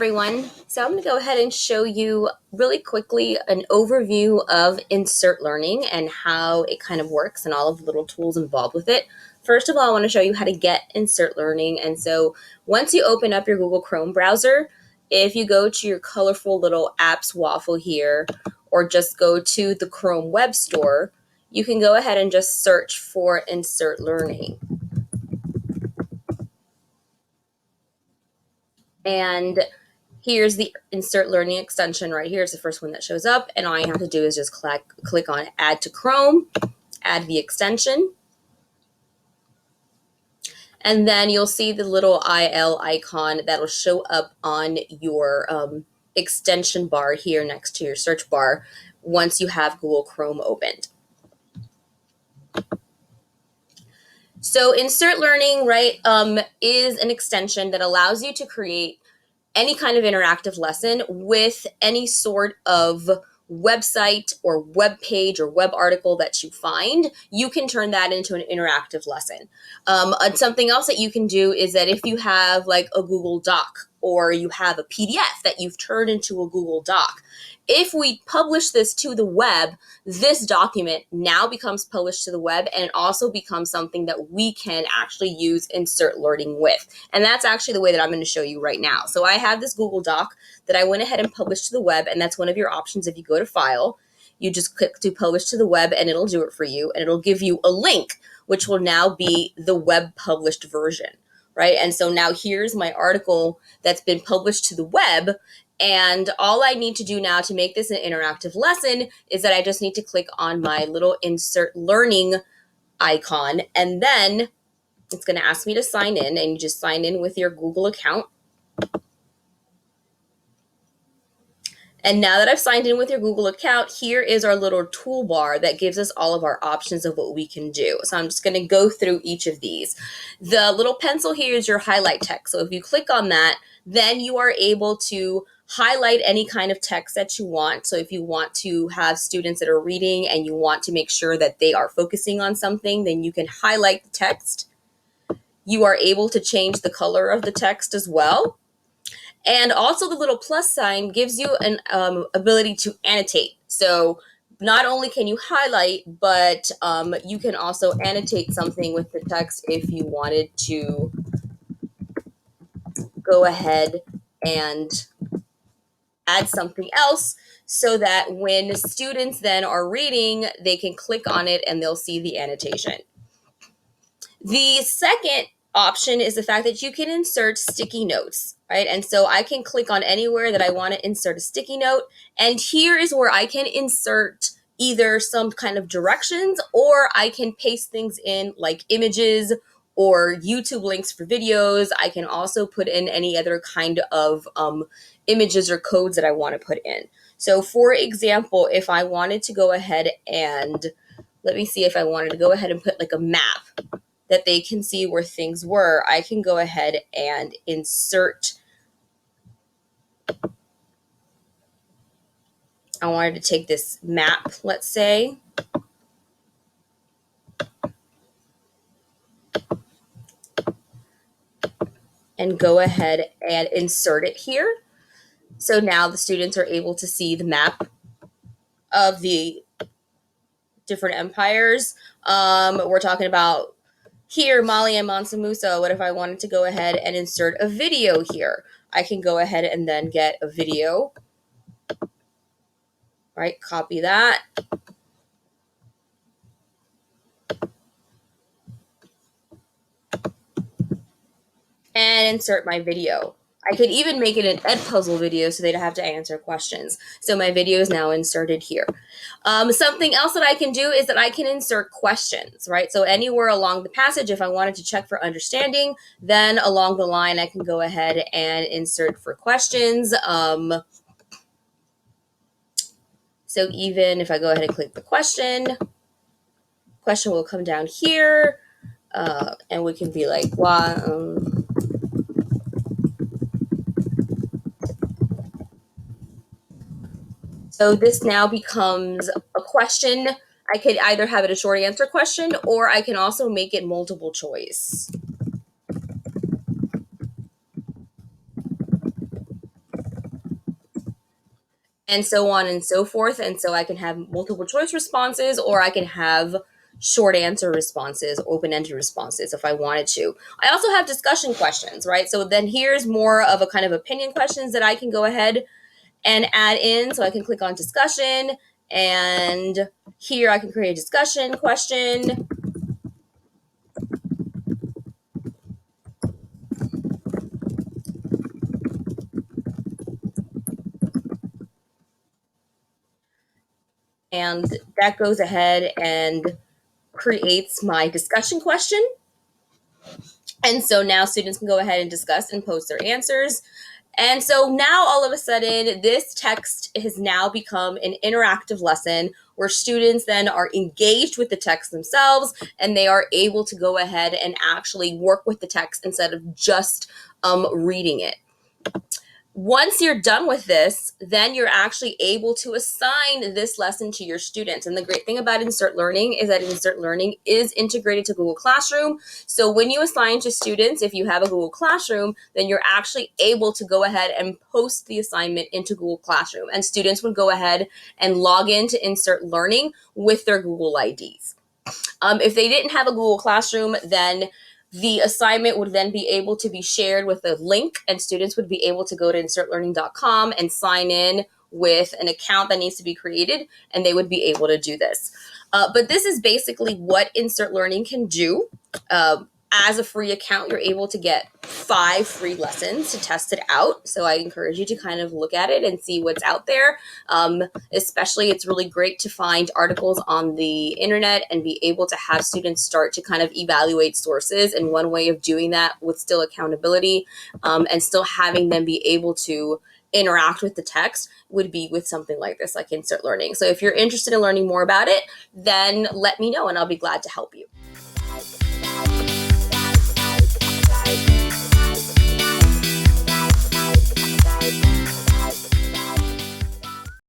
everyone. So I'm going to go ahead and show you really quickly an overview of Insert Learning and how it kind of works and all of the little tools involved with it. First of all, I want to show you how to get Insert Learning. And so once you open up your Google Chrome browser, if you go to your colorful little apps waffle here, or just go to the Chrome Web Store, you can go ahead and just search for Insert Learning. And here's the Insert Learning extension right here. It's the first one that shows up. And all you have to do is just click on Add to Chrome, add the extension. And then you'll see the little IL icon that'll show up on your extension bar here next to your search bar once you have Google Chrome opened. So Insert Learning, right, is an extension that allows you to create any kind of interactive lesson with any sort of website or web page or web article that you find. You can turn that into an interactive lesson. And something else that you can do is that if you have like a Google Doc or you have a PDF that you've turned into a Google Doc, if we publish this to the web, this document now becomes published to the web, and it also becomes something that we can actually use Insert Learning with. And that's actually the way that I'm going to show you right now. So I have this Google Doc that I went ahead and published to the web, and that's one of your options. If you go to File, you just click to Publish to the web, and it'll do it for you, and it'll give you a link, which will now be the web published version, right? And so now here's my article that's been published to the web. And all I need to do now to make this an interactive lesson is that I just need to click on my little Insert Learning icon, and then it's going to ask me to sign in, and you just sign in with your Google account. And now that I've signed in with your Google account, here is our little toolbar that gives us all of our options of what we can do. So I'm just going to go through each of these. The little pencil here is your highlight text. So if you click on that, then you are able to highlight any kind of text that you want. So if you want to have students that are reading and you want to make sure that they are focusing on something, then you can highlight the text. You are able to change the color of the text as well. And also the little plus sign gives you an ability to annotate. So not only can you highlight, but you can also annotate something with the text if you wanted to go ahead and add something else, so that when students then are reading, they can click on it and they'll see the annotation. The second option is the fact that you can insert sticky notes, right? And so I can click on anywhere that I want to insert a sticky note. And here is where I can insert either some kind of directions, or I can paste things in like images or YouTube links for videos. I can also put in any other kind of images or codes that I want to put in. So for example, if I wanted to go ahead and, let me see, if I wanted to go ahead and put like a map that they can see where things were, I can go ahead and insert. I wanted to take this map, let's say, and go ahead and insert it here. So now the students are able to see the map of the different empires. We're talking about here, Mali and Mansa Musa. What if I wanted to go ahead and insert a video here? I can go ahead and then get a video, right? Copy that. And insert my video. I could even make it an Edpuzzle video so they'd have to answer questions. So my video is now inserted here. Something else that I can do is that I can insert questions, right? So anywhere along the passage, if I wanted to check for understanding, then along the line, I can go ahead and insert for questions. So even if I go ahead and click the question will come down here, and we can be like, wow. So this now becomes a question. I could either have it a short answer question, or I can also make it multiple choice. and so on and so forth. And so I can have multiple choice responses, or I can have short answer responses, open ended responses if I wanted to. I also have discussion questions, right? So then here's more of a kind of opinion questions that I can go ahead and add in. So I can click on discussion, and here I can create a discussion question. And that goes ahead and creates my discussion question. And so now students can go ahead and discuss and post their answers. And so now all of a sudden, this text has now become an interactive lesson where students then are engaged with the text themselves, and they are able to go ahead and actually work with the text instead of just reading it. Once you're done with this, then you're actually able to assign this lesson to your students. And the great thing about Insert Learning is that Insert Learning is integrated to Google Classroom. So when you assign to students, if you have a Google Classroom, then you're actually able to go ahead and post the assignment into Google Classroom. And students would go ahead and log into Insert Learning with their Google IDs. If they didn't have a Google Classroom, then the assignment would then be able to be shared with a link, and students would be able to go to insertlearning.com and sign in with an account that needs to be created, and they would be able to do this. But this is basically what Insert Learning can do. As a free account, you're able to get 5 free lessons to test it out. So I encourage you to kind of look at it and see what's out there. Especially, it's really great to find articles on the internet and be able to have students start to kind of evaluate sources. And one way of doing that with still accountability and still having them be able to interact with the text would be with something like this, like Insert Learning. So if you're interested in learning more about it, then let me know and I'll be glad to help you.